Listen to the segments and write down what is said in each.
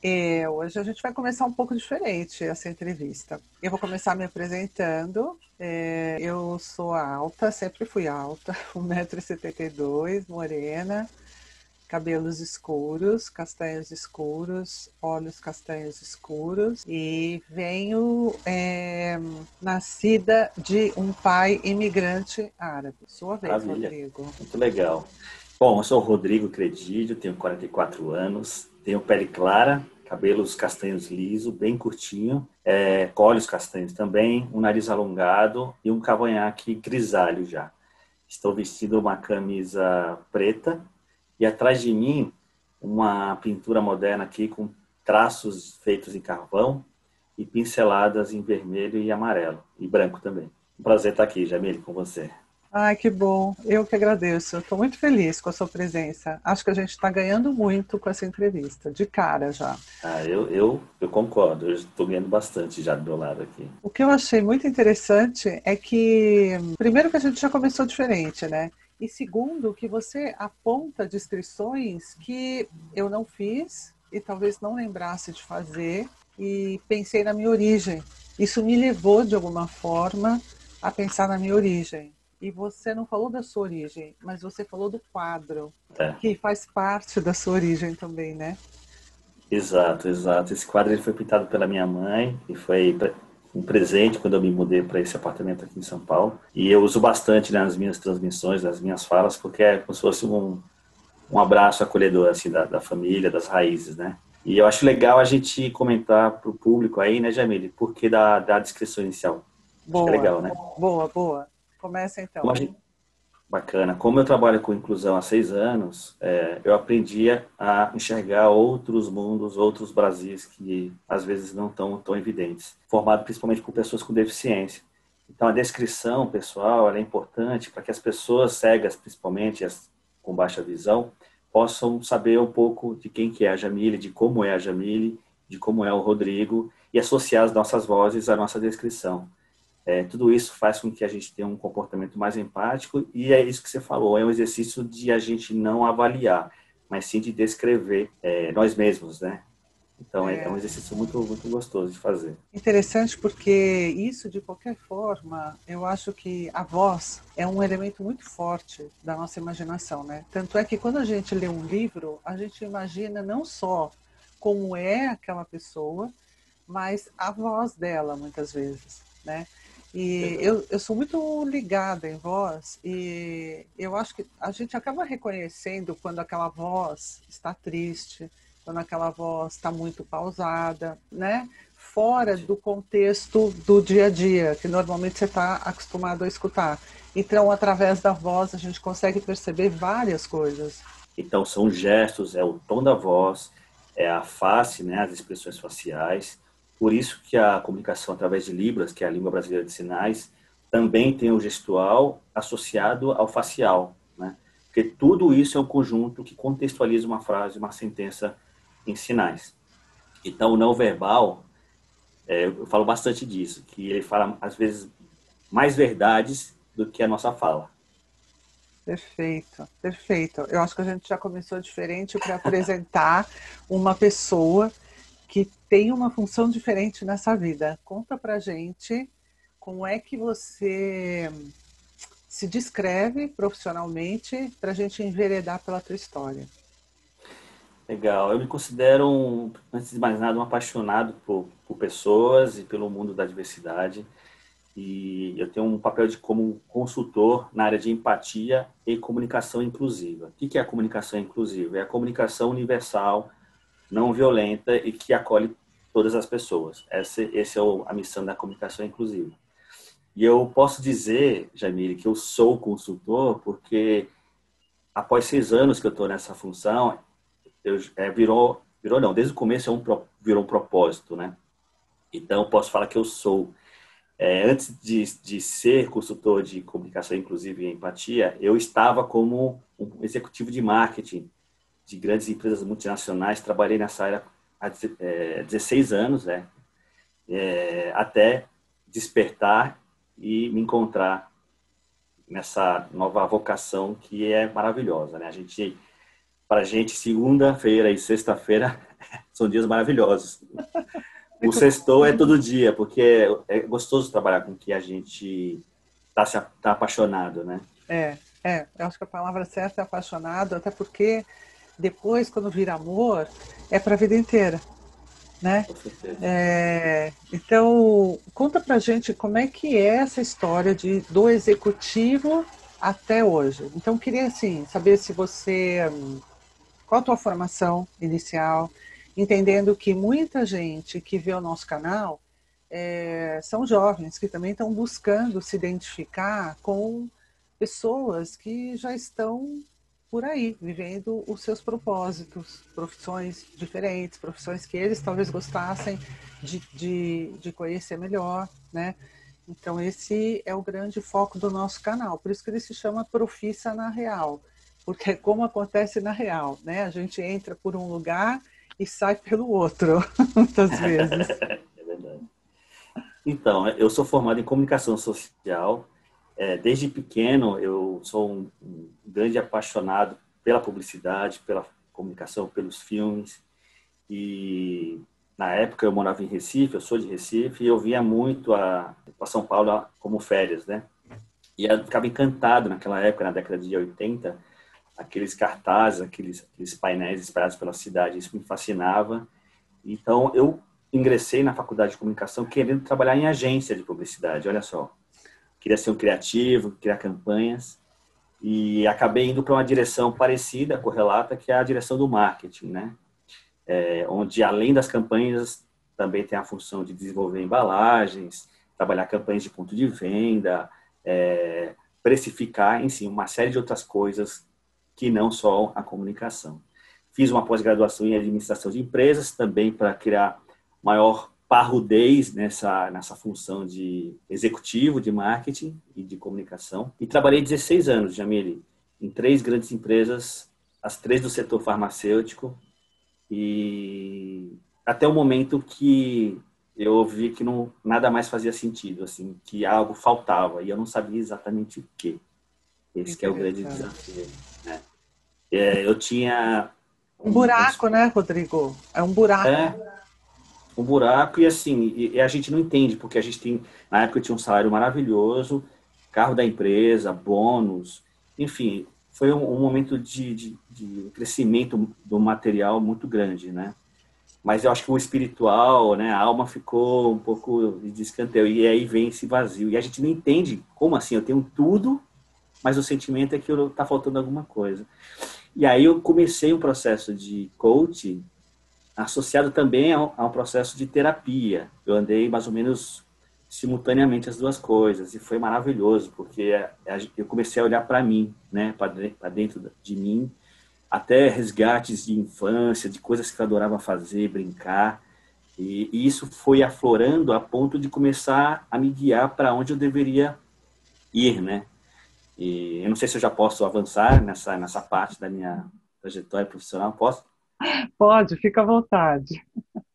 Hoje a gente vai começar um pouco diferente essa entrevista. Eu vou começar me apresentando. Eu sou alta, sempre fui alta, 1,72 m, morena, cabelos escuros, castanhos escuros, olhos castanhos escuros e venho nascida de um pai imigrante árabe. Sua vez, Maravilha, Rodrigo. muito legal. Bom, eu sou o Rodrigo Credídio, tenho 44 anos, tenho pele clara, cabelos castanhos liso, bem curtinho, olhos castanhos também, um nariz alongado e um cavanhaque grisalho já. Estou vestindo uma camisa preta e atrás de mim uma pintura moderna aqui com traços feitos em carvão e pinceladas em vermelho e amarelo e branco também. Um prazer estar aqui, Jamile, com você. Ai, que bom. Eu que agradeço. Estou muito feliz com a sua presença. Acho que a gente está ganhando muito com essa entrevista, de cara já. Eu concordo, eu estou ganhando bastante já do meu lado aqui. O que eu achei muito interessante é que, primeiro, que a gente já começou diferente, né? E segundo, que você aponta descrições que eu não fiz e talvez não lembrasse de fazer, e pensei na minha origem. Isso me levou, de alguma forma, a pensar na minha origem. E você não falou da sua origem, mas você falou do quadro, É, que faz parte da sua origem também, né? exato, exato. Esse quadro ele foi pintado pela minha mãe e foi um presente quando eu me mudei para esse apartamento aqui em São Paulo. E eu uso bastante nas minhas transmissões, nas minhas falas, porque é como se fosse um abraço acolhedor assim, da família, das raízes, né? E eu acho legal a gente comentar para o público aí, né, Jamile, porque da descrição inicial. Acho que é Boa, legal, né? boa, boa. Começa Como então. a gente, Bacana. Como eu trabalho com inclusão há 6 anos, eu aprendi a enxergar outros mundos, outros Brasis que às vezes não estão tão evidentes, formado principalmente por pessoas com deficiência. Então, a descrição pessoal ela é importante para que as pessoas cegas, principalmente as com baixa visão, possam saber um pouco de quem que é a Jamile, de como é a Jamile, de como é o Rodrigo e associar as nossas vozes à nossa descrição. Tudo isso faz com que a gente tenha um comportamento mais empático e é isso que você falou, é um exercício de a gente não avaliar, mas sim de descrever nós mesmos, né? Então é um É exercício muito, muito gostoso de fazer. interessante porque isso, de qualquer forma, eu acho que a voz é um elemento muito forte da nossa imaginação, né? Tanto é que quando a gente lê um livro, a gente imagina não só como é aquela pessoa, mas a voz dela, muitas vezes, né? E Verdade. eu sou muito ligada em voz e eu acho que a gente acaba reconhecendo quando aquela voz está triste, quando aquela voz está muito pausada, né? Fora do contexto do dia a dia, que normalmente você está acostumado a escutar. Então, através da voz, a gente consegue perceber várias coisas. Então são gestos, é o tom da voz, é a face, né, as expressões faciais. Por isso que a comunicação através de Libras, que é a língua brasileira de sinais, também tem o gestual associado ao facial, né? Porque tudo isso é um conjunto que contextualiza uma frase, uma sentença em sinais. Então, o não verbal, eu falo bastante disso, que ele fala, às vezes, mais verdades do que a nossa fala. Perfeito, perfeito. Eu acho que a gente já começou diferente para apresentar uma pessoa que tem uma função diferente nessa vida. Conta pra gente como é que você se descreve profissionalmente para a gente enveredar pela tua história. Legal. Eu me considero, antes de mais nada, um apaixonado por pessoas e pelo mundo da diversidade. E eu tenho um papel de como consultor na área de empatia e comunicação inclusiva. O que é a comunicação inclusiva? É a comunicação universal, não violenta e que acolhe todas as pessoas. Essa é a missão da comunicação inclusiva. E eu posso dizer, Jamile, que eu sou consultor porque após 6 anos que eu estou nessa função, virou não, desde o começo virou um propósito, né? Então, eu posso falar que eu sou. Antes de ser consultor de comunicação inclusiva e empatia, eu estava como um executivo de marketing de grandes empresas multinacionais. Trabalhei nessa área há 16 anos, né? Até despertar e me encontrar nessa nova vocação que é maravilhosa, né? Para a gente, segunda-feira e sexta-feira São dias maravilhosos. O sextou é todo dia, porque é gostoso trabalhar com o que a gente tá apaixonado, né? Eu acho que a palavra certa é apaixonado, até porque depois, quando vira amor, é para a vida inteira, né? Com certeza. Então, conta pra gente como é que é essa história do executivo até hoje. Então, queria assim saber se você, qual a tua formação inicial, entendendo que muita gente que vê o nosso canal são jovens que também estão buscando se identificar com pessoas que já estão por aí, vivendo os seus propósitos, profissões diferentes, profissões que eles talvez gostassem de conhecer melhor, né? Então esse é o grande foco do nosso canal, por isso que ele se chama Profissa na Real, porque é como acontece na real, né? A gente entra por um lugar e sai pelo outro, muitas vezes. É verdade. Então, eu sou formado em comunicação social. Desde pequeno, eu sou um grande apaixonado pela publicidade, pela comunicação, pelos filmes. E na época eu morava em Recife, eu sou de Recife, e eu via muito para São Paulo como férias, né? E eu ficava encantado naquela época, na década de 80, aqueles cartazes, aqueles painéis espalhados pela cidade, isso me fascinava. Então, eu ingressei na faculdade de comunicação querendo trabalhar em agência de publicidade, olha só. Queria ser um criativo, criar campanhas, e acabei indo para uma direção parecida, correlata, que é a direção do marketing, né? Onde, além das campanhas, também tem a função de desenvolver embalagens, trabalhar campanhas de ponto de venda, precificar, enfim, uma série de outras coisas que não só a comunicação. Fiz uma pós-graduação em administração de empresas, também para criar maior parrudez nessa função de executivo de marketing e de comunicação. E trabalhei 16 anos, Jamile, em 3 grandes empresas, as 3 do setor farmacêutico, e até o momento que eu vi que nada mais fazia sentido, assim, que algo faltava, e eu não sabia exatamente o quê. Esse que é o grande desafio, né? Eu tinha Um buraco, né, Rodrigo? É um buraco. é, um buraco, e assim, e a gente não entende, porque a gente tem, na época eu tinha um salário maravilhoso, carro da empresa, bônus, enfim, foi um momento de crescimento do material muito grande, né? Mas eu acho que o espiritual, né, a alma ficou um pouco de escanteio, e aí vem esse vazio, e a gente não entende como assim, eu tenho tudo, mas o sentimento é que está faltando alguma coisa. E aí eu comecei um processo de coaching associado também a um processo de terapia. Eu andei mais ou menos simultaneamente as duas coisas, e foi maravilhoso, porque eu comecei a olhar para mim, né, para dentro de mim, até resgates de infância, de coisas que eu adorava fazer, brincar, e isso foi aflorando a ponto de começar a me guiar para onde eu deveria ir, né? E eu não sei se eu já posso avançar nessa parte da minha trajetória profissional, posso? Pode, fica à vontade.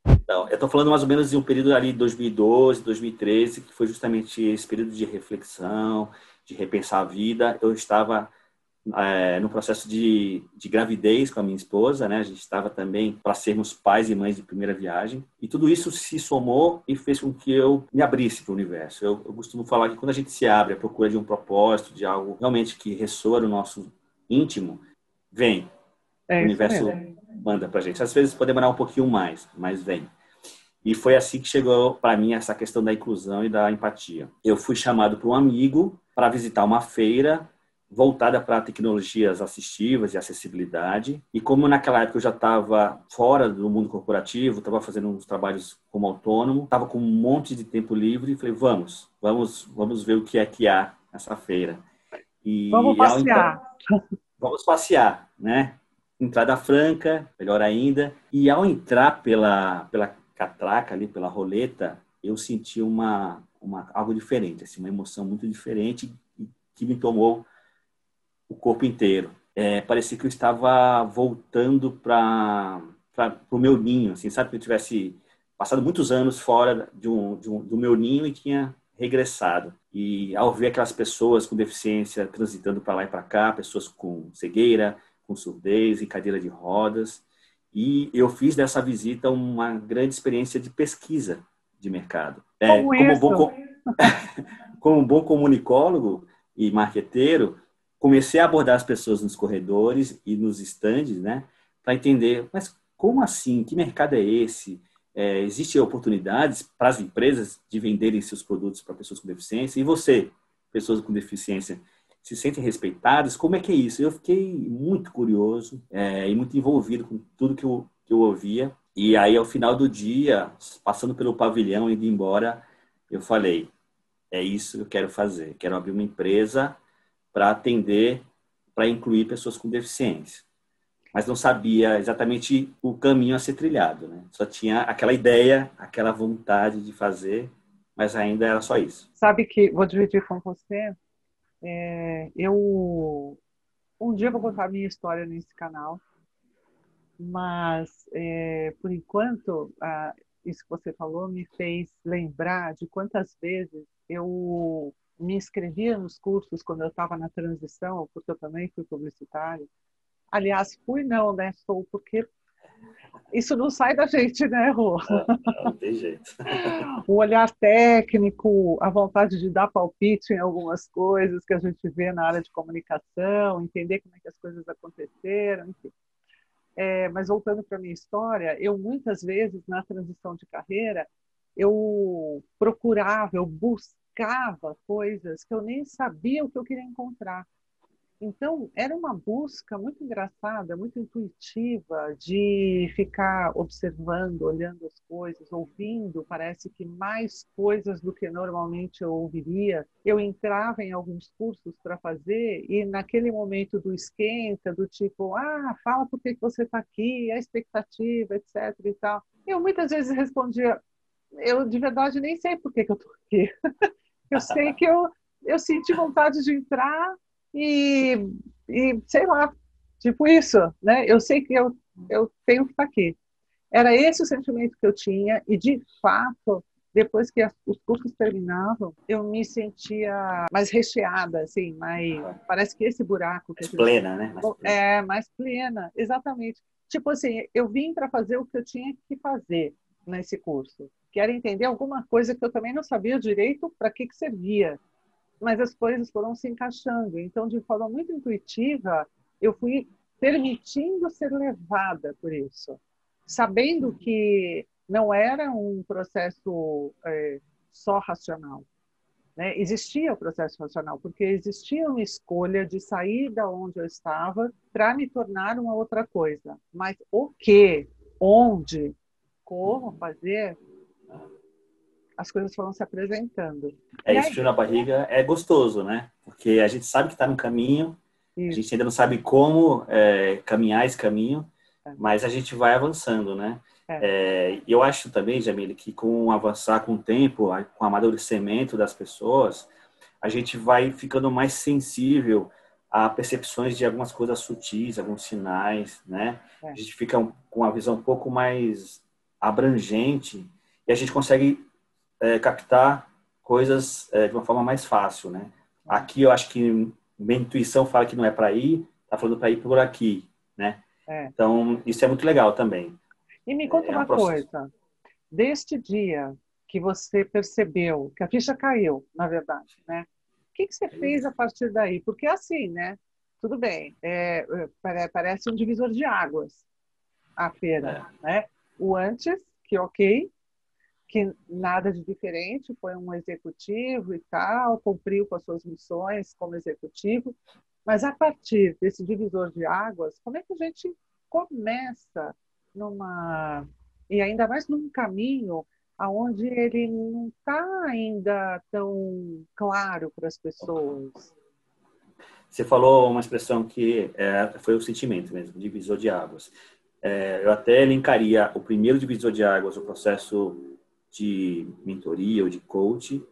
Então, eu estou falando mais ou menos de um período ali de 2012, 2013, que foi justamente esse período de reflexão, de repensar a vida. Eu estava no processo de gravidez com a minha esposa, né? A gente estava também para sermos pais e mães de primeira viagem. E tudo isso se somou e fez com que eu me abrisse para o universo. Eu costumo falar que quando a gente se abre à procura de um propósito, de algo realmente que ressoa no nosso íntimo, vem. O É isso universo mesmo. manda para a gente. Às vezes pode demorar um pouquinho mais, mas vem. E foi assim que chegou para mim essa questão da inclusão e da empatia. Eu fui chamado por um amigo para visitar uma feira voltada para tecnologias assistivas e acessibilidade. E como naquela época eu já estava fora do mundo corporativo, estava fazendo uns trabalhos como autônomo, estava com um monte de tempo livre, e falei, vamos ver o que é que há nessa feira. Vamos E passear. vamos passear, né? Entrada franca, melhor ainda. E ao entrar pela catraca ali, pela roleta, eu senti algo diferente, assim, uma emoção muito diferente que me tomou o corpo inteiro. Parecia que eu estava voltando para o meu ninho, assim, sabe? Que eu tivesse passado muitos anos fora do meu ninho e tinha regressado. E ao ver aquelas pessoas com deficiência transitando para lá e para cá, pessoas com cegueira, com surdez, em cadeira de rodas, E eu fiz dessa visita uma grande experiência de pesquisa de mercado. Como isso? Como um bom comunicólogo e marqueteiro, comecei a abordar as pessoas nos corredores e nos estandes, né, para entender, mas como assim? Que mercado é esse? Existem oportunidades para as empresas de venderem seus produtos para pessoas com deficiência? E você, pessoas com deficiência, se sentem respeitadas? Como é que é isso? Eu fiquei muito curioso e muito envolvido com tudo que eu ouvia. E aí, ao final do dia, passando pelo pavilhão, indo embora, eu falei, é isso que eu quero fazer. Quero abrir uma empresa para atender, para incluir pessoas com deficiência. Mas não sabia exatamente o caminho a ser trilhado, né? Só tinha aquela ideia, aquela vontade de fazer, mas ainda era só isso. Sabe que, vou dividir com você, eu um dia eu vou contar a minha história nesse canal, mas por enquanto, isso que você falou me fez lembrar de quantas vezes eu me inscrevia nos cursos quando eu estava na transição, porque eu também fui publicitária. Aliás, fui não, né? Sou, porque isso não sai da gente, né, Rô? Não tem jeito. O olhar técnico, a vontade de dar palpite em algumas coisas que a gente vê na área de comunicação, entender como é que as coisas aconteceram, enfim. Mas voltando para a minha história, eu muitas vezes, na transição de carreira, eu procurava, eu buscava coisas que eu nem sabia o que eu queria encontrar. Então, era uma busca muito engraçada, muito intuitiva, de ficar observando, olhando as coisas, ouvindo, parece que mais coisas do que normalmente eu ouviria. Eu entrava em alguns cursos para fazer e naquele momento do esquenta, do tipo, fala por que você está aqui, a expectativa, etc. e tal. Eu muitas vezes respondia, eu de verdade nem sei por que eu estou aqui. Eu sei que eu senti vontade de entrar e, sei lá, tipo isso, né? Eu sei que eu tenho que estar aqui. Era esse o sentimento que eu tinha e, de fato, depois que os cursos terminavam, eu me sentia mais recheada, assim, parece que esse buraco que a Mais gente plena, né? Mais plena. mais plena, exatamente. Tipo assim, eu vim para fazer o que eu tinha que fazer nesse curso, que era entender alguma coisa que eu também não sabia direito para que servia, mas as coisas foram se encaixando. Então, de forma muito intuitiva, eu fui permitindo ser levada por isso, sabendo que não era um processo só racional, né? Existia o processo racional, porque existia uma escolha de sair da onde eu estava para me tornar uma outra coisa. Mas o que, onde, como fazer, as coisas foram se apresentando. E Esse aí, frio na barriga é gostoso, né? Porque a gente sabe que está no caminho, a isso, gente ainda não sabe como caminhar esse caminho, é, mas a gente vai avançando, né? é, E eu acho também, Jamile, que com o avançar com o tempo, com o amadurecimento das pessoas, a gente vai ficando mais sensível a percepções de algumas coisas sutis, alguns sinais, né? é. A gente fica com uma visão um pouco mais abrangente e a gente consegue captar coisas de uma forma mais fácil, né? Aqui eu acho que minha intuição fala que não é para ir, tá falando para ir por aqui, né? É. Então, isso é muito legal também. E me conta É um uma processo. coisa, deste dia que você percebeu que a ficha caiu, na verdade, né? O que você fez a partir daí? Porque assim, né? Tudo bem, parece um divisor de águas a feira, É. né? O antes, que ok, que nada de diferente, foi um executivo e tal, cumpriu com as suas missões como executivo, mas a partir desse divisor de águas, como é que a gente começa numa e ainda mais num caminho aonde ele não está ainda tão claro para as pessoas? Você falou uma expressão que foi o sentimento mesmo, divisor de águas. Eu até linkaria o primeiro divisor de águas, o processo de mentoria ou de coach,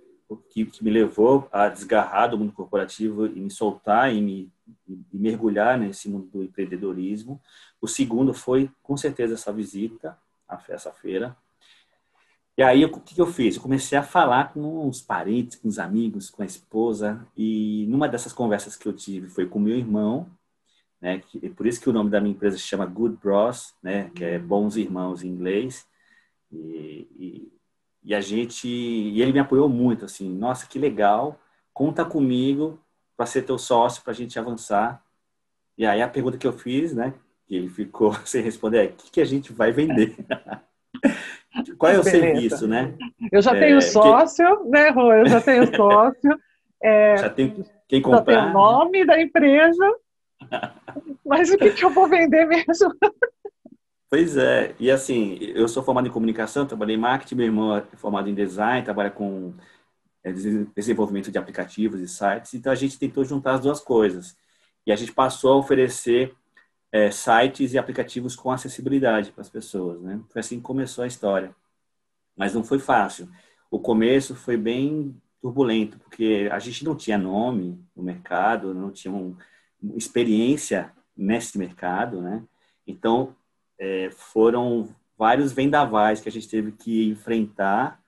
que me levou a desgarrar do mundo corporativo e me soltar e mergulhar nesse mundo do empreendedorismo. O segundo foi, com certeza, essa visita a essa feira. E aí, o que eu fiz? Eu comecei a falar com os parentes, com os amigos, com a esposa. E numa dessas conversas que eu tive foi com meu irmão, né? Por isso que o nome da minha empresa se chama Good Bros, né? Que é bons irmãos em inglês. E ele me apoiou muito, assim, nossa, que legal, conta comigo para ser teu sócio, para a gente avançar. E aí a pergunta que eu fiz, né, que ele ficou sem responder, é: o que a gente vai vender? Qual é o Beleza. serviço, né? Eu já tenho sócio, né, Rô? Eu já tenho sócio, Já tem quem já tenho o comprar, né? nome da empresa, mas o que eu vou vender mesmo? Pois é, e assim, eu sou formado em comunicação, trabalhei em marketing, meu irmão é formado em design, trabalha com desenvolvimento de aplicativos e sites, então a gente tentou juntar as duas coisas. E a gente passou a oferecer sites e aplicativos com acessibilidade para as pessoas, né? Foi assim que começou a história. Mas não foi fácil. O começo foi bem turbulento, porque a gente não tinha nome no mercado, não tinha experiência nesse mercado, né? Então, foram vários vendavais que a gente teve que enfrentar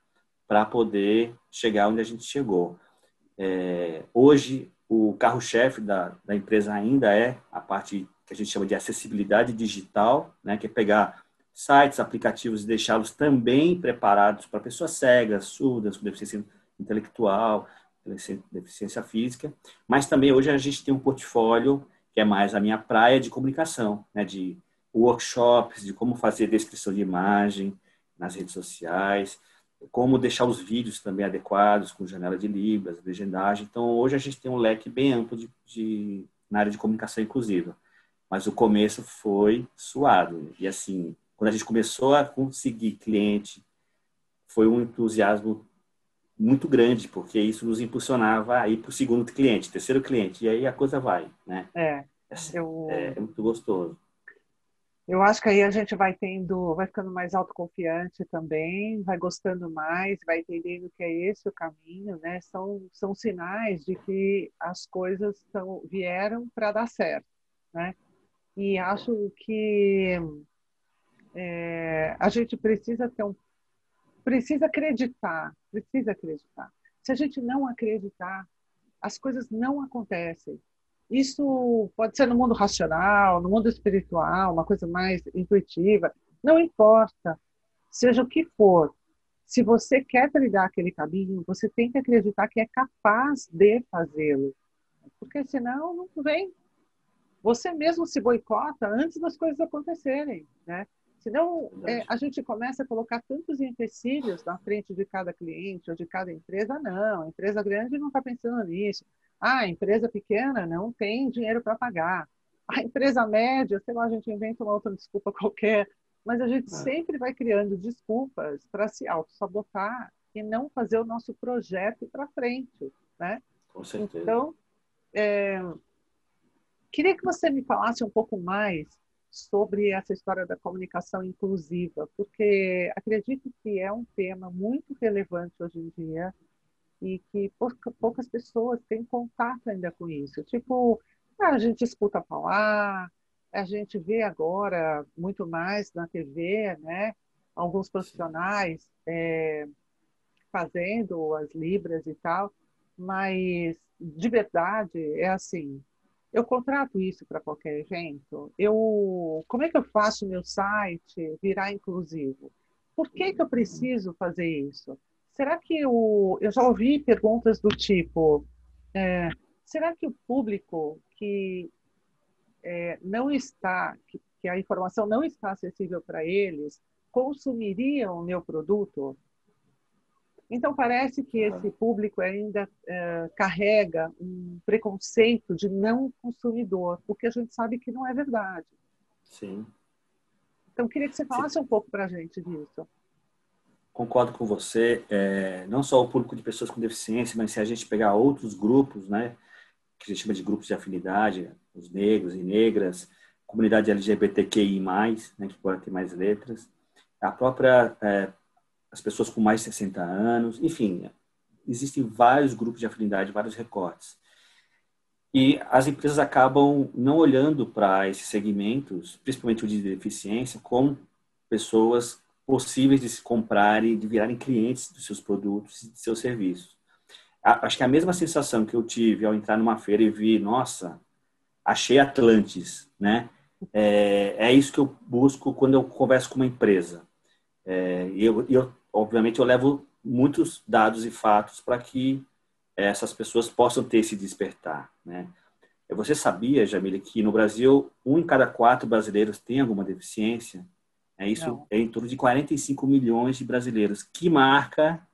para poder chegar onde a gente chegou. Hoje, o carro-chefe da empresa ainda é a parte que a gente chama de acessibilidade digital, né? Que é pegar sites, aplicativos e deixá-los também preparados para pessoas cegas, surdas, com deficiência intelectual, deficiência física. Mas também hoje a gente tem um portfólio que é mais a minha praia de comunicação, né? De workshops, de como fazer descrição de imagem nas redes sociais, como deixar os vídeos também adequados, com janela de libras, legendagem. Então, hoje a gente tem um leque bem amplo na área de comunicação inclusiva. Mas o começo foi suado. E assim, quando a gente começou a conseguir cliente, foi um entusiasmo muito grande, porque isso nos impulsionava a ir para o segundo cliente, terceiro cliente, e aí a coisa vai, né? É, Assim, eu, é muito gostoso. eu acho que aí a gente vai tendo, vai ficando mais autoconfiante também, vai gostando mais, vai entendendo que é esse o caminho, né? São sinais de que as coisas vieram para dar certo, né? E acho que a gente precisa acreditar, precisa acreditar. Se a gente não acreditar, as coisas não acontecem. Isso pode ser no mundo racional, no mundo espiritual, uma coisa mais intuitiva, não importa, seja o que for. Se você quer trilhar aquele caminho, você tem que acreditar que é capaz de fazê-lo, porque senão não vem. Você mesmo se boicota antes das coisas acontecerem, né? Senão, Verdade. a gente começa a colocar tantos empecilhos na frente de cada cliente ou de cada empresa. Não, a empresa grande não está pensando nisso. A empresa pequena não tem dinheiro para pagar. A empresa média, sei lá, a gente inventa uma outra desculpa qualquer, mas a gente sempre vai criando desculpas para se auto-sabotar e não fazer o nosso projeto para frente, né? Com certeza. Então, queria que você me falasse um pouco mais sobre essa história da comunicação inclusiva, porque acredito que é um tema muito relevante hoje em dia e que poucas pessoas têm contato ainda com isso. Tipo, a gente escuta falar, a gente vê agora muito mais na TV, né? Alguns Sim. profissionais fazendo as libras e tal, mas de verdade é assim, eu contrato isso para qualquer evento, como é que eu faço meu site virar inclusivo? Por que eu preciso fazer isso? Será que eu já ouvi perguntas do tipo, será que o público que não está, que a informação não está acessível para eles, consumiria o meu produto? Então, parece que esse público ainda carrega um preconceito de não consumidor, porque a gente sabe que não é verdade. Sim. Então, queria que você falasse um pouco para a gente disso. Concordo com você. Não só o público de pessoas com deficiência, mas se a gente pegar outros grupos, né, que a gente chama de grupos de afinidade, os negros e negras, comunidade LGBTQI+, né, que pode ter mais letras, a própria, as pessoas com mais de 60 anos, enfim, existem vários grupos de afinidade, vários recortes. E as empresas acabam não olhando para esses segmentos, principalmente o de deficiência, como pessoas possíveis de se comprarem, de virarem clientes dos seus produtos e de seus serviços. Acho que a mesma sensação que eu tive ao entrar numa feira e vi, nossa, achei Atlantis, né? É isso que eu busco quando eu converso com uma empresa. Obviamente, eu levo muitos dados e fatos para que essas pessoas possam ter esse despertar, né? Você sabia, Jamile, que no Brasil, 1 em cada 4 brasileiros tem alguma deficiência? Isso Não. é em torno de 45 milhões de brasileiros. Que marca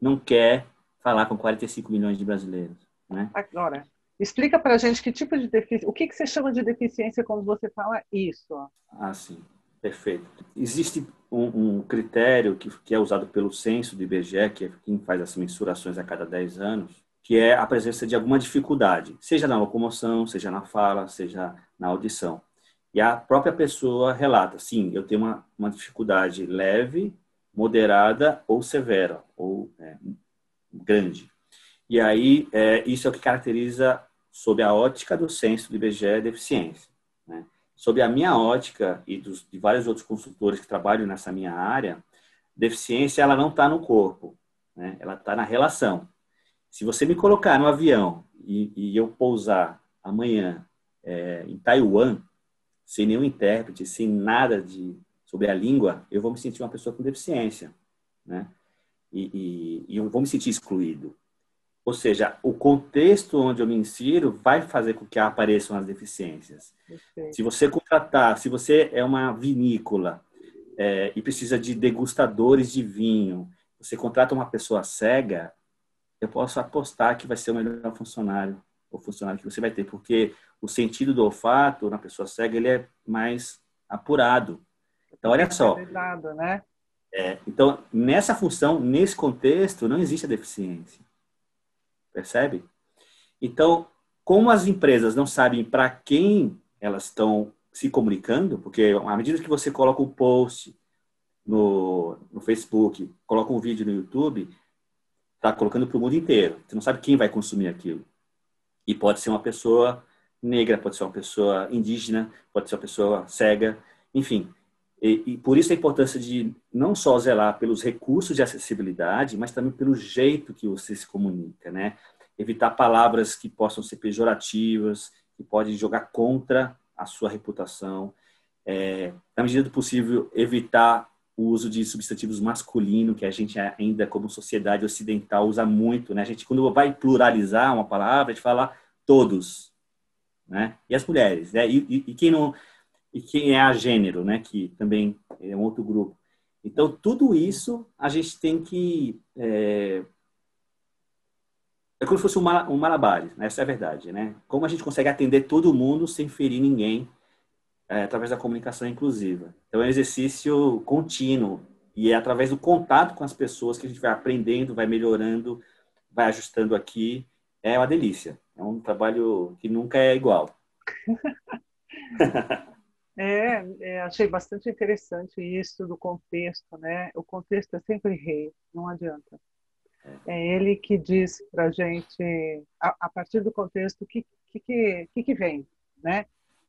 não quer falar com 45 milhões de brasileiros, né? Agora, explica para a gente que tipo de deficiência, o que você chama de deficiência quando você fala isso? Ah, sim, perfeito. Existe um critério que é usado pelo censo do IBGE, que é quem faz as mensurações a cada 10 anos, que é a presença de alguma dificuldade, seja na locomoção, seja na fala, seja na audição. E a própria pessoa relata, sim, eu tenho uma dificuldade leve, moderada ou severa, ou grande. E aí, isso é o que caracteriza, sob a ótica do censo do IBGE, deficiência, né? Sob a minha ótica e de vários outros consultores que trabalham nessa minha área, deficiência ela não está no corpo, né? Ela está na relação. Se você me colocar no avião e eu pousar amanhã em Taiwan, sem nenhum intérprete, sem nada sobre a língua, eu vou me sentir uma pessoa com deficiência, né? E eu vou me sentir excluído. Ou seja, o contexto onde eu me insiro vai fazer com que apareçam as deficiências. Perfeito. Se você contratar, se você é uma vinícola e precisa de degustadores de vinho, você contrata uma pessoa cega, eu posso apostar que vai ser o melhor funcionário, o funcionário que você vai ter, porque o sentido do olfato na pessoa cega ele é mais apurado. Então, olha só. Especializado, né? Então, nessa função, nesse contexto, não existe a deficiência. Percebe? Então, como as empresas não sabem para quem elas estão se comunicando, porque à medida que você coloca um post no Facebook, coloca um vídeo no YouTube, está colocando para o mundo inteiro. Você não sabe quem vai consumir aquilo. E pode ser uma pessoa negra, pode ser uma pessoa indígena, pode ser uma pessoa cega, enfim. E por isso a importância de não só zelar pelos recursos de acessibilidade, mas também pelo jeito que você se comunica, né? Evitar palavras que possam ser pejorativas, que podem jogar contra a sua reputação. Na medida do possível, evitar o uso de substantivos masculinos, que a gente ainda, como sociedade ocidental, usa muito, né? A gente, quando vai pluralizar uma palavra, a gente fala todos, né? E as mulheres, né? E quem não... E quem é a gênero, né? Que também é um outro grupo. Então, tudo isso a gente tem que... É como se fosse um malabares, né? Essa é a verdade, né? Como a gente consegue atender todo mundo sem ferir ninguém através da comunicação inclusiva. Então, é um exercício contínuo e é através do contato com as pessoas que a gente vai aprendendo, vai melhorando, vai ajustando aqui. É uma delícia. É um trabalho que nunca é igual. Achei bastante interessante isso do contexto, né? O contexto é sempre rei, não adianta. É ele que diz para a gente, a partir do contexto, o que vem, né?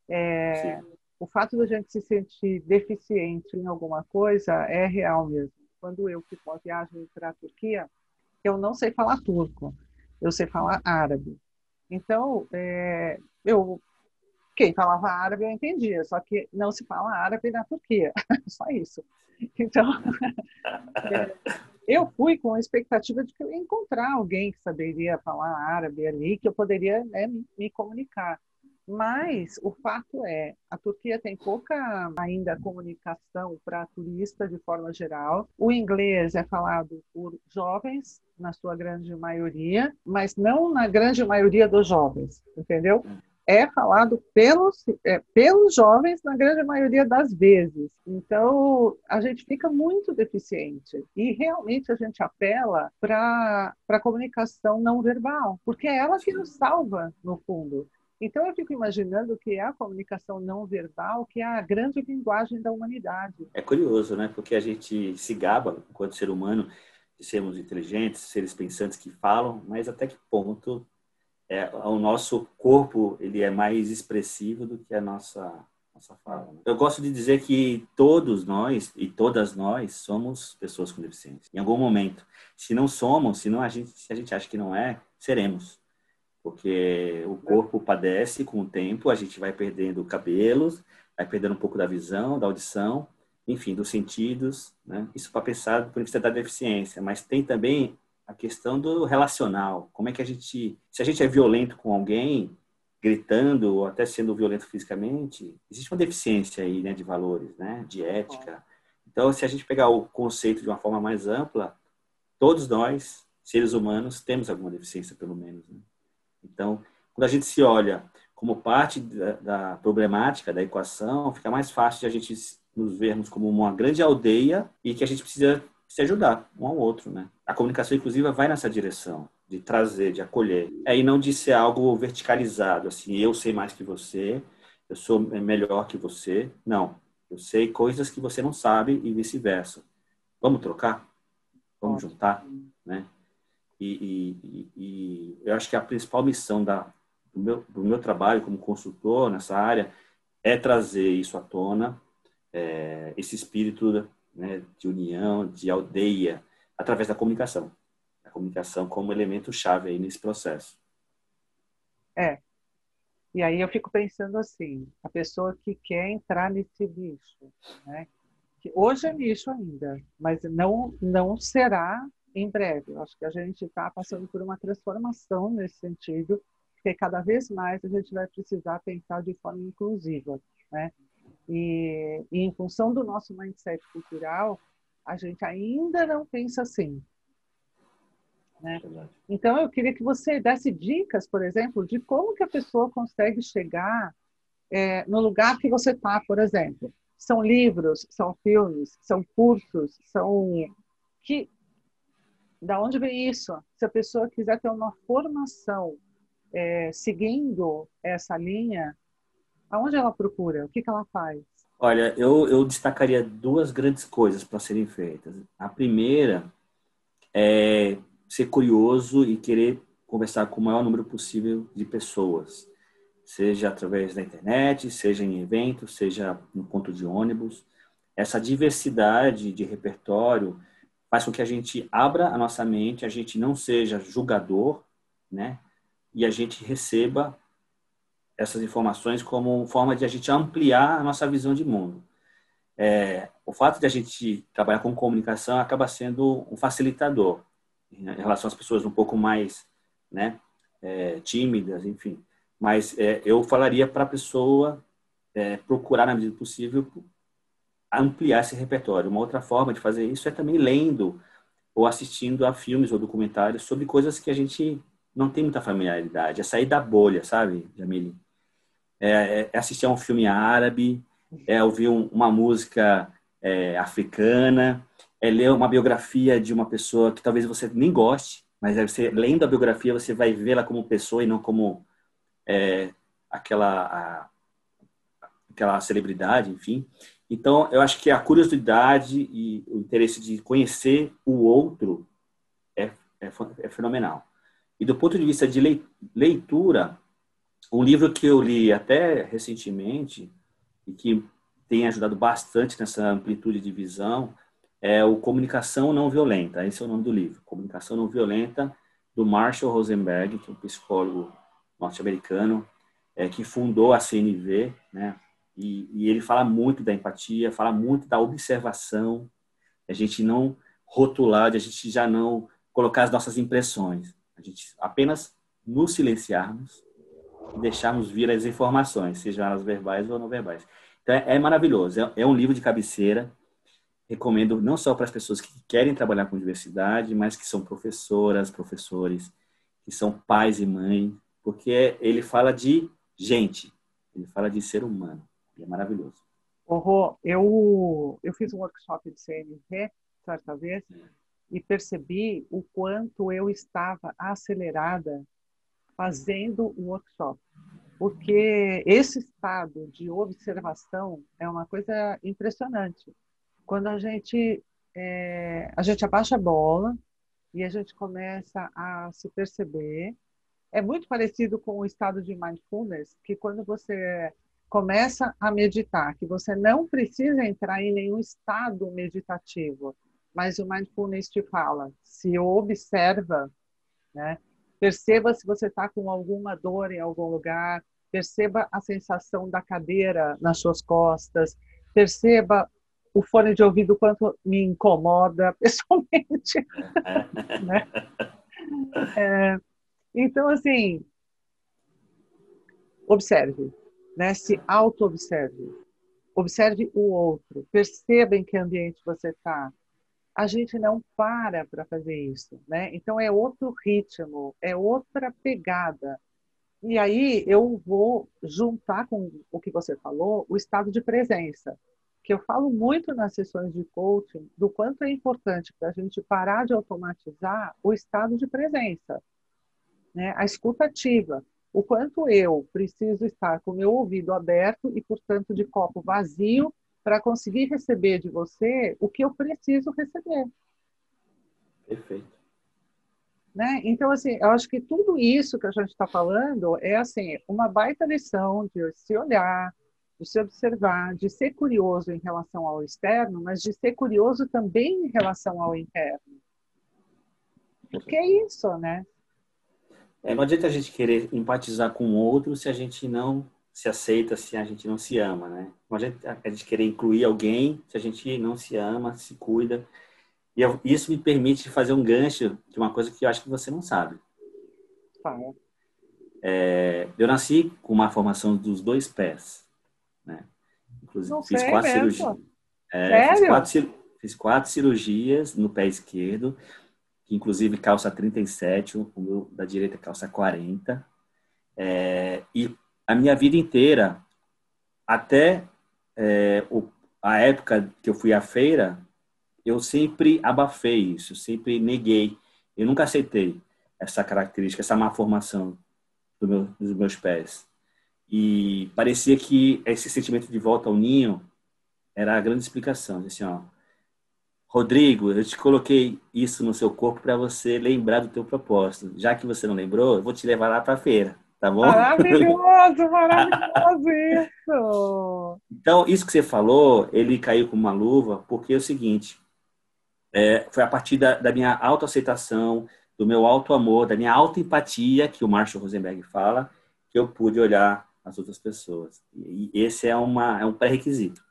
Sim. O fato da gente se sentir deficiente em alguma coisa é real mesmo. Quando eu fiz uma viagem para a Turquia, eu não sei falar turco, eu sei falar árabe. Então, eu quem falava árabe eu entendia, só que não se fala árabe na Turquia, só isso. Então, eu fui com a expectativa de que eu ia encontrar alguém que saberia falar árabe ali, que eu poderia, né, me comunicar. Mas o fato é, a Turquia tem pouca ainda comunicação para turista de forma geral. O inglês é falado por jovens, na sua grande maioria, mas não na grande maioria dos jovens, entendeu? É falado pelos jovens na grande maioria das vezes. Então, a gente fica muito deficiente e realmente a gente apela para a comunicação não verbal, porque é ela que nos salva, no fundo. Então, eu fico imaginando que é a comunicação não verbal que é a grande linguagem da humanidade. É curioso, né? Porque a gente se gaba, enquanto ser humano, de sermos inteligentes, seres pensantes que falam, mas até que ponto o nosso corpo ele é mais expressivo do que a nossa fala, né? Eu gosto de dizer que todos nós e todas nós somos pessoas com deficiência. Em algum momento. Se não somos, se a gente acha que não é, seremos. porque o corpo padece com o tempo, a gente vai perdendo cabelos, vai perdendo um pouco da visão, da audição, enfim, dos sentidos, né? Isso para pensar do ponto de vista da deficiência, mas tem também a questão do relacional. Como é que se a gente é violento com alguém, gritando ou até sendo violento fisicamente, existe uma deficiência aí, né, de valores, né, de ética. Então, se a gente pegar o conceito de uma forma mais ampla, todos nós, seres humanos, temos alguma deficiência, pelo menos, né? Então, quando a gente se olha como parte da problemática, da equação, fica mais fácil de a gente nos vermos como uma grande aldeia e que a gente precisa se ajudar um ao outro, né? A comunicação inclusiva vai nessa direção, de trazer, de acolher. E não de ser algo verticalizado, assim, eu sei mais que você, eu sou melhor que você. Não, eu sei coisas que você não sabe e vice-versa. Vamos trocar? Vamos juntar, né? E eu acho que a principal missão do meu trabalho como consultor nessa área é trazer isso à tona, esse espírito, né, de união, de aldeia, através da comunicação. A comunicação como elemento chave aí nesse processo. É. E aí eu fico pensando assim, a pessoa que quer entrar nesse nicho, né? Que hoje é nicho ainda, mas não será em breve. Eu acho que a gente está passando por uma transformação nesse sentido, porque cada vez mais a gente vai precisar pensar de forma inclusiva, né? E em função do nosso mindset cultural, a gente ainda não pensa assim, né? Então, eu queria que você desse dicas, por exemplo, de como que a pessoa consegue chegar no lugar que você está, por exemplo. São livros, são filmes, são cursos, são... Que, da onde vem isso? Se a pessoa quiser ter uma formação seguindo essa linha, aonde ela procura? O que ela faz? Olha, eu destacaria duas grandes coisas para serem feitas. A primeira é ser curioso e querer conversar com o maior número possível de pessoas, seja através da internet, seja em eventos, seja no ponto de ônibus. Essa diversidade de repertório faz com que a gente abra a nossa mente, a gente não seja julgador, né? E a gente receba essas informações como forma de a gente ampliar a nossa visão de mundo. O fato de a gente trabalhar com comunicação acaba sendo um facilitador em relação às pessoas um pouco mais, né, tímidas, enfim. Mas eu falaria para a pessoa procurar, na medida do possível, ampliar esse repertório. Uma outra forma de fazer isso é também lendo ou assistindo a filmes ou documentários sobre coisas que a gente não tem muita familiaridade. É sair da bolha, sabe, Jamile? É assistir a um filme árabe, é ouvir uma música africana, é ler uma biografia de uma pessoa que talvez você nem goste, mas aí você, lendo a biografia, você vai vê-la como pessoa e não como aquela celebridade, enfim. Então, eu acho que a curiosidade e o interesse de conhecer o outro é fenomenal. E do ponto de vista de leitura, um livro que eu li até recentemente e que tem ajudado bastante nessa amplitude de visão é o Comunicação Não Violenta. Esse é o nome do livro, Comunicação Não Violenta, do Marshall Rosenberg, que é um psicólogo norte-americano, que fundou a CNV, né? E ele fala muito da empatia, fala muito da observação, a gente não rotular, a gente já não colocar as nossas impressões, a gente apenas nos silenciarmos e deixarmos vir as informações, sejam elas verbais ou não verbais. Então, é maravilhoso. É um livro de cabeceira. Recomendo não só para as pessoas que querem trabalhar com diversidade, mas que são professoras, professores, que são pais e mães, porque ele fala de gente, ele fala de ser humano. E é maravilhoso. Rô, eu fiz um workshop de CNV certa vez e percebi o quanto eu estava acelerada fazendo o workshop. Porque esse estado de observação é uma coisa impressionante. Quando a gente abaixa a bola e a gente começa a se perceber, é muito parecido com o estado de mindfulness, que quando você começa a meditar, que você não precisa entrar em nenhum estado meditativo, mas o mindfulness te fala, se observa, né? Perceba se você está com alguma dor em algum lugar. Perceba a sensação da cadeira nas suas costas. Perceba o fone de ouvido quanto me incomoda pessoalmente, né? Então, assim, observe, né? Se auto-observe. Observe o outro. Perceba em que ambiente você está. A gente não para fazer isso, né? Então, é outro ritmo, é outra pegada. E aí eu vou juntar com o que você falou, o estado de presença, que eu falo muito nas sessões de coaching, do quanto é importante para a gente parar de automatizar o estado de presença, né? A escuta ativa. O quanto eu preciso estar com o meu ouvido aberto e, portanto, de copo vazio para conseguir receber de você o que eu preciso receber. Perfeito. Né? Então, assim, eu acho que tudo isso que a gente está falando é assim, uma baita lição de se olhar, de se observar, de ser curioso em relação ao externo, mas de ser curioso também em relação ao interno. Porque é isso, né? Não adianta a gente querer empatizar com o outro se a gente não se aceita, se a gente não se ama, né? Não adianta a gente querer incluir alguém se a gente não se ama, se cuida. E isso me permite fazer um gancho de uma coisa que eu acho que você não sabe. Fala. Eu nasci com uma formação dos 2 pés, né? Inclusive, Não sei mesmo. fiz Sério? fiz 4 cirurgias no pé esquerdo, que inclusive calça 37, o meu da direita calça 40. E a minha vida inteira, até a época que eu fui à feira, eu sempre abafei isso, sempre neguei. Eu nunca aceitei essa característica, essa má formação dos meus pés. E parecia que esse sentimento de volta ao ninho era a grande explicação. Assim, ó, Rodrigo, eu te coloquei isso no seu corpo para você lembrar do teu propósito. Já que você não lembrou, eu vou te levar lá para a feira, tá bom? Maravilhoso, maravilhoso isso! Então, isso que você falou, ele caiu como uma luva, porque é o seguinte, foi a partir da minha autoaceitação, do meu autoamor, da minha autoempatia, que o Marshall Rosenberg fala, que eu pude olhar as outras pessoas. E esse é um pré-requisito.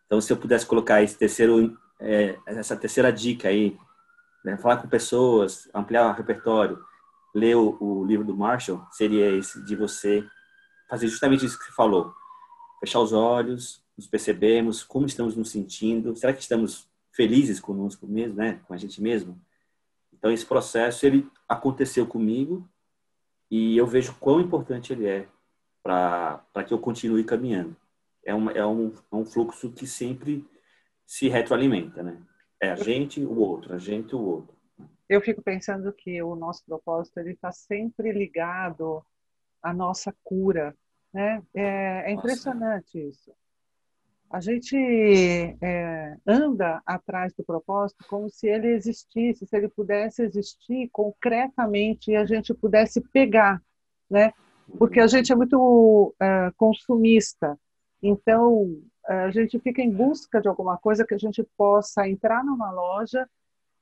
Então, se eu pudesse colocar essa terceira dica aí, né, falar com pessoas, ampliar o repertório, ler o livro do Marshall, seria esse, de você fazer justamente isso que você falou. Fechar os olhos, nos percebemos, como estamos nos sentindo, será que estamos felizes conosco mesmo, né, com a gente mesmo? Então, esse processo, ele aconteceu comigo e eu vejo quão importante ele é para que eu continue caminhando. É um fluxo que sempre se retroalimenta, né? É a gente, o outro, a gente, o outro. Eu fico pensando que o nosso propósito ele está sempre ligado à nossa cura, né? É Nossa, impressionante isso. A gente anda atrás do propósito como se ele existisse, se ele pudesse existir concretamente e a gente pudesse pegar, né? Porque a gente é muito consumista. Então, a gente fica em busca de alguma coisa que a gente possa entrar numa loja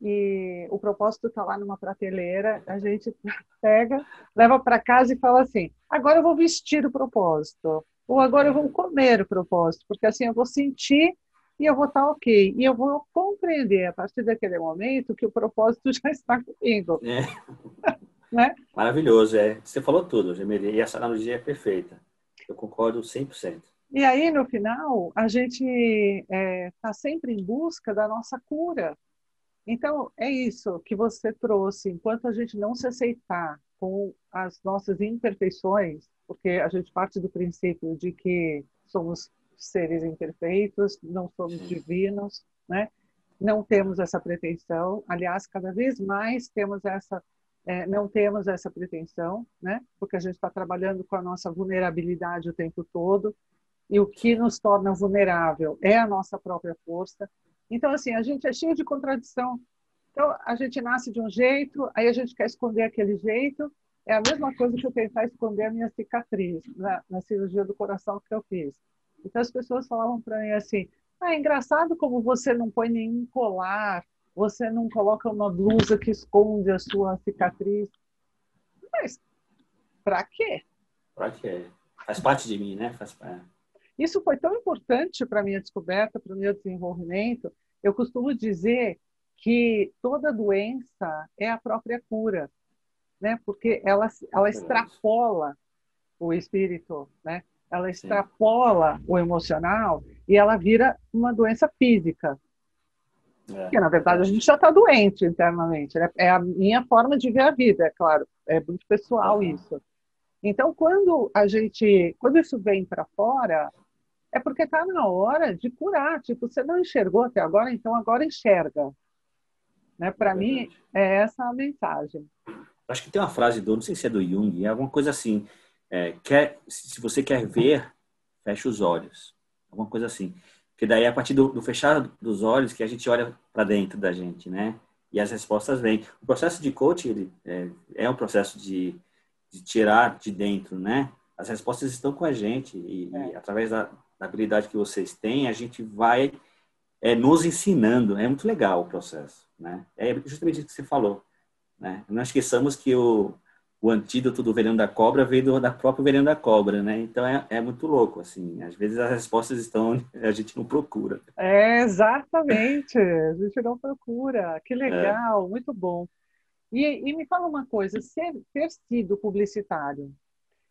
e o propósito está lá numa prateleira, a gente pega, leva para casa e fala assim: agora eu vou vestir o propósito, ou agora eu vou comer o propósito, porque assim eu vou sentir e eu vou estar ok. E eu vou compreender a partir daquele momento que o propósito já está comigo, é né? maravilhoso. Você falou tudo, Gemelli, e essa analogia é perfeita. Eu concordo 100%. E aí, no final, a gente está sempre em busca da nossa cura. Então, é isso que você trouxe. Enquanto a gente não se aceitar com as nossas imperfeições, porque a gente parte do princípio de que somos seres imperfeitos, não somos Sim. divinos, né? Não temos essa pretensão. Aliás, cada vez mais não temos essa pretensão, né? Porque a gente está trabalhando com a nossa vulnerabilidade o tempo todo. E o que Sim. nos torna vulnerável é a nossa própria força. Então, assim, a gente é cheio de contradição. Então, a gente nasce de um jeito, aí a gente quer esconder aquele jeito. É a mesma coisa que eu tentar esconder a minha cicatriz na cirurgia do coração que eu fiz. Então, as pessoas falavam para mim assim: é engraçado como você não põe nenhum colar, você não coloca uma blusa que esconde a sua cicatriz. Mas para quê? Para quê? Faz parte de mim, né? Faz parte. Isso foi tão importante para a minha descoberta, para o meu desenvolvimento. Eu costumo dizer que toda doença é a própria cura, né? Porque ela Muito legal isso. extrapola o espírito, né? Ela Sim. extrapola o emocional e ela vira uma doença física. É, Que, na verdade, a verdade. gente já está doente internamente, né? É a minha forma de ver a vida, é claro. É muito pessoal Aham. isso. Então, quando isso vem para fora, é porque está na hora de curar. Tipo, você não enxergou até agora, então agora enxerga. Né? É Para mim, verdade. é essa a mensagem. Acho que tem uma frase não sei se é do Jung, é alguma coisa assim. Se você quer ver, fecha os olhos. Alguma coisa assim. Porque daí, a partir do fechar dos olhos, que a gente olha para dentro da gente, né? E as respostas vêm. O processo de coaching ele, é um processo de tirar de dentro, né? As respostas estão com a gente e É. através da habilidade que vocês têm, a gente vai nos ensinando. É muito legal o processo, né? É justamente o que você falou, né? Não esqueçamos que o antídoto do veneno da cobra veio da própria veneno da cobra, né? Então é muito louco, assim. Às vezes as respostas estão onde a gente não procura. Exatamente, a gente não procura. Que É, legal, muito bom. E me fala uma coisa, ter sido publicitário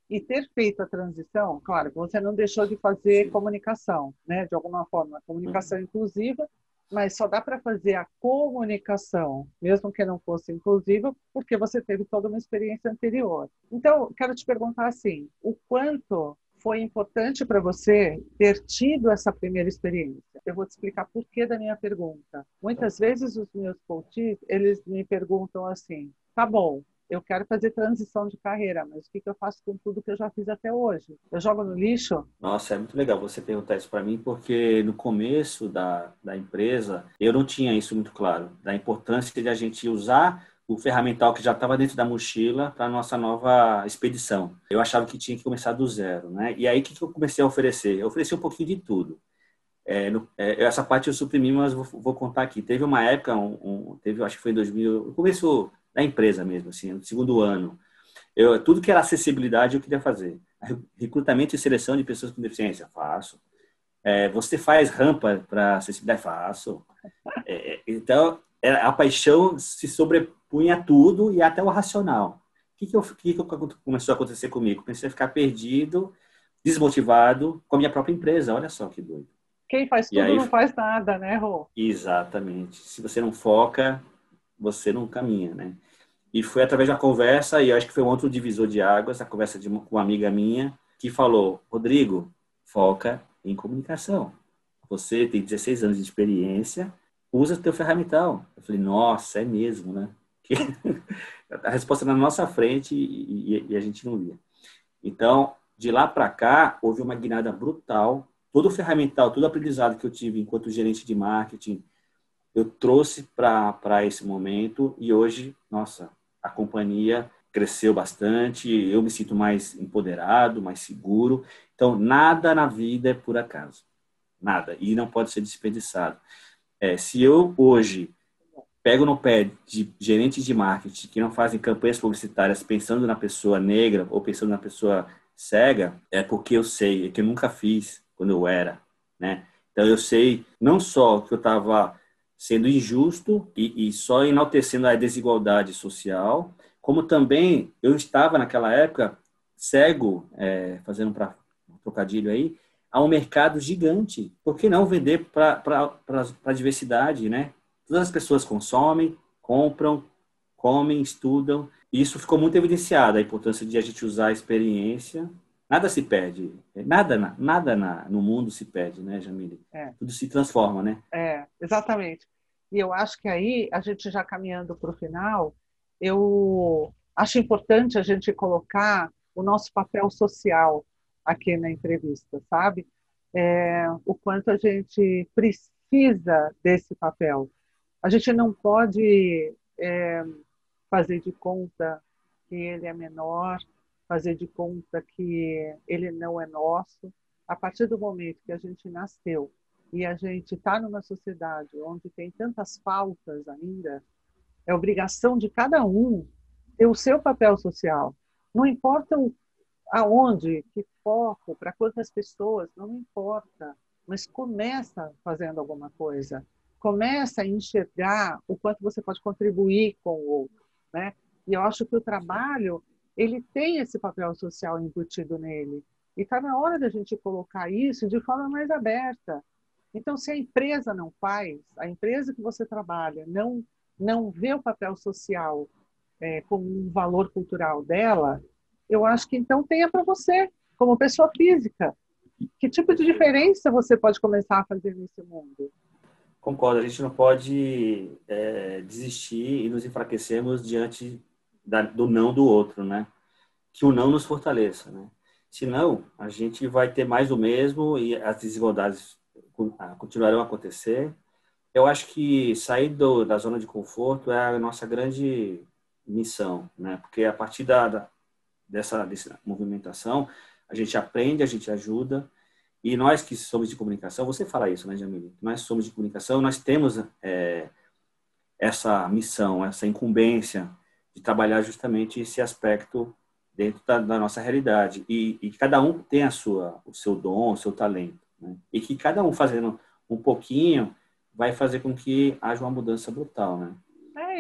e ter feito a transição, claro, você não deixou de fazer sim. comunicação, né? De alguma forma, Uhum. comunicação inclusiva, mas só dá para fazer a comunicação, mesmo que não fosse inclusiva, porque você teve toda uma experiência anterior. Então, quero te perguntar assim, o quanto foi importante para você ter tido essa primeira experiência? Eu vou te explicar por que da minha pergunta. Tá. Muitas vezes os meus coaches, eles me perguntam assim, tá bom, eu quero fazer transição de carreira, mas o que eu faço com tudo que eu já fiz até hoje? Eu jogo no lixo? Nossa, é muito legal você perguntar isso para mim, porque no começo da empresa eu não tinha isso muito claro, da importância de a gente usar o ferramental que já estava dentro da mochila para a nossa nova expedição. Eu achava que tinha que começar do zero, né? E aí, o que eu comecei a oferecer? Eu ofereci um pouquinho de tudo. Essa parte eu suprimi, mas vou contar aqui. Teve uma época, acho que foi em 2000, no começo da empresa mesmo, assim, no segundo ano. Tudo que era acessibilidade eu queria fazer. Recrutamento e seleção de pessoas com deficiência, faço. Você faz rampa para acessibilidade, faço. Então, a paixão se sobrepunha a tudo e até o racional. O que começou a acontecer comigo? Comecei a ficar perdido, desmotivado com a minha própria empresa. Olha só que doido. Quem faz E tudo aí, não faz nada, né, Rô? exatamente. Se você não foca, você não caminha, né? E foi através de uma conversa, e eu acho que foi um outro divisor de águas, a conversa com uma amiga minha, que falou: Rodrigo, foca em comunicação. Você tem 16 anos de experiência, usa o teu ferramental. Eu falei: nossa, é mesmo, né? Que a resposta na nossa frente e a gente não via. Então, de lá para cá, houve uma guinada brutal. Todo o ferramental, todo o aprendizado que eu tive enquanto gerente de marketing, eu trouxe para esse momento e hoje, nossa, a companhia cresceu bastante, eu me sinto mais empoderado, mais seguro. Então, nada na vida é por acaso. Nada. E não pode ser desperdiçado. Se eu hoje pego no pé de gerentes de marketing que não fazem campanhas publicitárias pensando na pessoa negra ou pensando na pessoa cega, é porque eu sei, é que eu nunca fiz quando eu era, né? Então eu sei não só que eu estava sendo injusto e só enaltecendo a desigualdade social, como também eu estava naquela época cego, fazendo um trocadilho aí, a um mercado gigante. Por que não vender para a diversidade, né? Todas as pessoas consomem, compram, comem, estudam. E isso ficou muito evidenciado, a importância de a gente usar a experiência. Nada se perde. No mundo se perde, né, Jamile? É, Tudo se transforma, né? exatamente. E eu acho que aí, a gente já caminhando para o final, eu acho importante a gente colocar o nosso papel social aqui na entrevista, sabe? O quanto a gente precisa desse papel. A gente não pode fazer de conta que ele é menor, fazer de conta que ele não é nosso. A partir do momento que a gente nasceu e a gente está numa sociedade onde tem tantas faltas ainda, é obrigação de cada um ter o seu papel social. Não importa aonde, que foco, para quantas pessoas, não importa. Mas começa fazendo alguma coisa. Começa a enxergar o quanto você pode contribuir com o outro, né? E eu acho que o trabalho, ele tem esse papel social embutido nele. E está na hora da gente colocar isso de forma mais aberta. Então, se a empresa não faz, a empresa que você trabalha não vê o papel social como um valor cultural dela, eu acho que então tenha para você, como pessoa física. Que tipo de diferença você pode começar a fazer nesse mundo? Concordo, a gente não pode desistir e nos enfraquecermos diante do não do outro, né? Que o não nos fortaleça, né? Senão, a gente vai ter mais do mesmo e as desigualdades continuarão a acontecer. Eu acho que sair da zona de conforto é a nossa grande missão, né? Porque a partir dessa movimentação, a gente aprende, a gente ajuda. E nós que somos de comunicação, você fala isso, né, Jamile? Nós somos de comunicação, nós temos essa missão, essa incumbência de trabalhar justamente esse aspecto dentro da nossa realidade. E cada um tem o seu dom, o seu talento. Né? E que cada um fazendo um pouquinho vai fazer com que haja uma mudança brutal, né?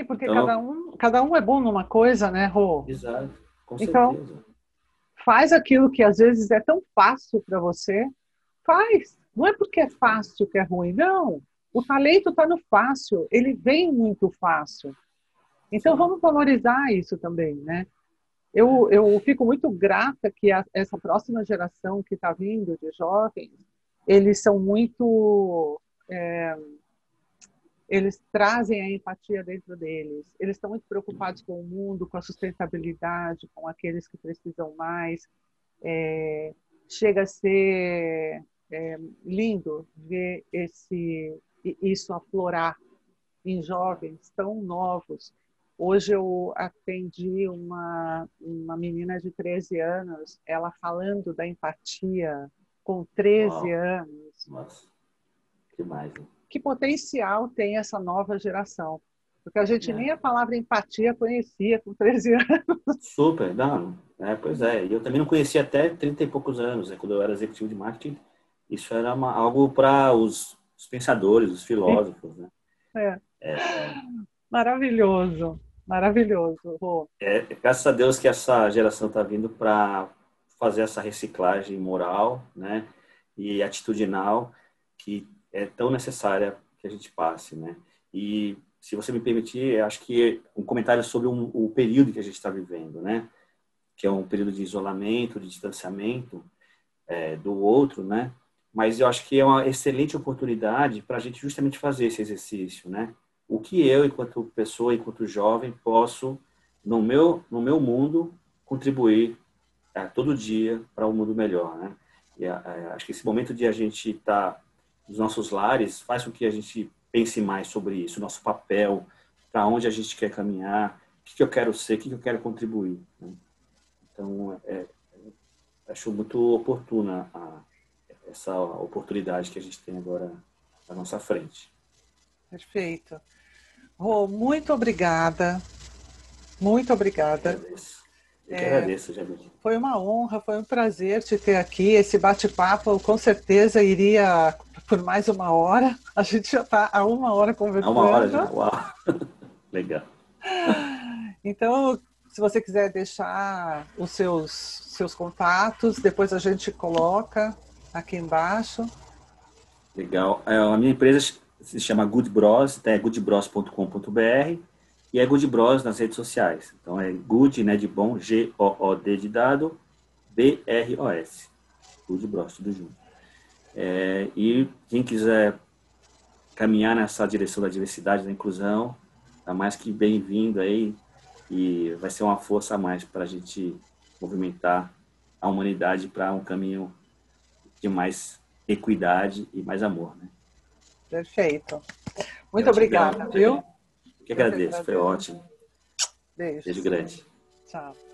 Porque Então, cada um é bom numa coisa, né, Rô? exato, com Então, certeza. faz aquilo que às vezes é tão fácil para você, faz. Não é porque é fácil que é ruim, não. O talento está no fácil, ele vem muito fácil. Então, Sim. vamos valorizar isso também, né? Eu fico muito grata que essa próxima geração que está vindo de jovens, eles são muito... eles trazem a empatia dentro deles. Eles estão muito preocupados com o mundo, com a sustentabilidade, com aqueles que precisam mais. Chega a ser lindo ver isso aflorar em jovens tão novos. Hoje eu atendi uma menina de 13 anos, ela falando da empatia com 13 Uau. anos. Nossa, que mais, hein? Que potencial tem essa nova geração? Porque a gente nem a palavra empatia conhecia com 13 anos. Super, não, pois é. E eu também não conhecia até 30 e poucos anos, né, quando eu era executivo de marketing. Isso era algo para os pensadores, os filósofos, né? É. Maravilhoso, maravilhoso, Rô. Graças a Deus que essa geração está vindo para fazer essa reciclagem moral, né, e atitudinal que é tão necessária que a gente passe, né? E se você me permitir, eu acho que um comentário sobre o período que a gente está vivendo, né? Que é um período de isolamento, de distanciamento do outro, né? Mas eu acho que é uma excelente oportunidade para a gente justamente fazer esse exercício, né? O que eu, enquanto pessoa, enquanto jovem, posso, no meu mundo, contribuir todo dia para um mundo melhor, né? E acho que esse momento de a gente estar nos nossos lares faz com que a gente pense mais sobre isso, nosso papel, para onde a gente quer caminhar, o que eu quero ser, o que eu quero contribuir, né? Então, acho muito oportuna essa oportunidade que a gente tem agora à nossa frente. Perfeito. Rô, muito obrigada. Muito obrigada. Eu que agradeço, Jamile. Foi uma honra, foi um prazer te ter aqui. Esse bate-papo com certeza iria por mais uma hora. A gente já está há uma hora Há uma hora conversando. já, uau! Legal. Então, se você quiser deixar os seus contatos, depois a gente coloca aqui embaixo. Legal. A minha empresa se chama Good Bros, é goodbros.com.br e é Good Bros nas redes sociais. Então é Good, né, de bom, G-O-O-D de dado, B-R-O-S. Good Bros, tudo junto. E quem quiser caminhar nessa direção da diversidade, da inclusão, tá mais que bem-vindo aí e vai ser uma força a mais para a gente movimentar a humanidade para um caminho de mais equidade e mais amor, né? Perfeito. Muito Gratidão, obrigada, viu? que agradeço, foi ótimo. Beijo. Beijo grande. Tchau.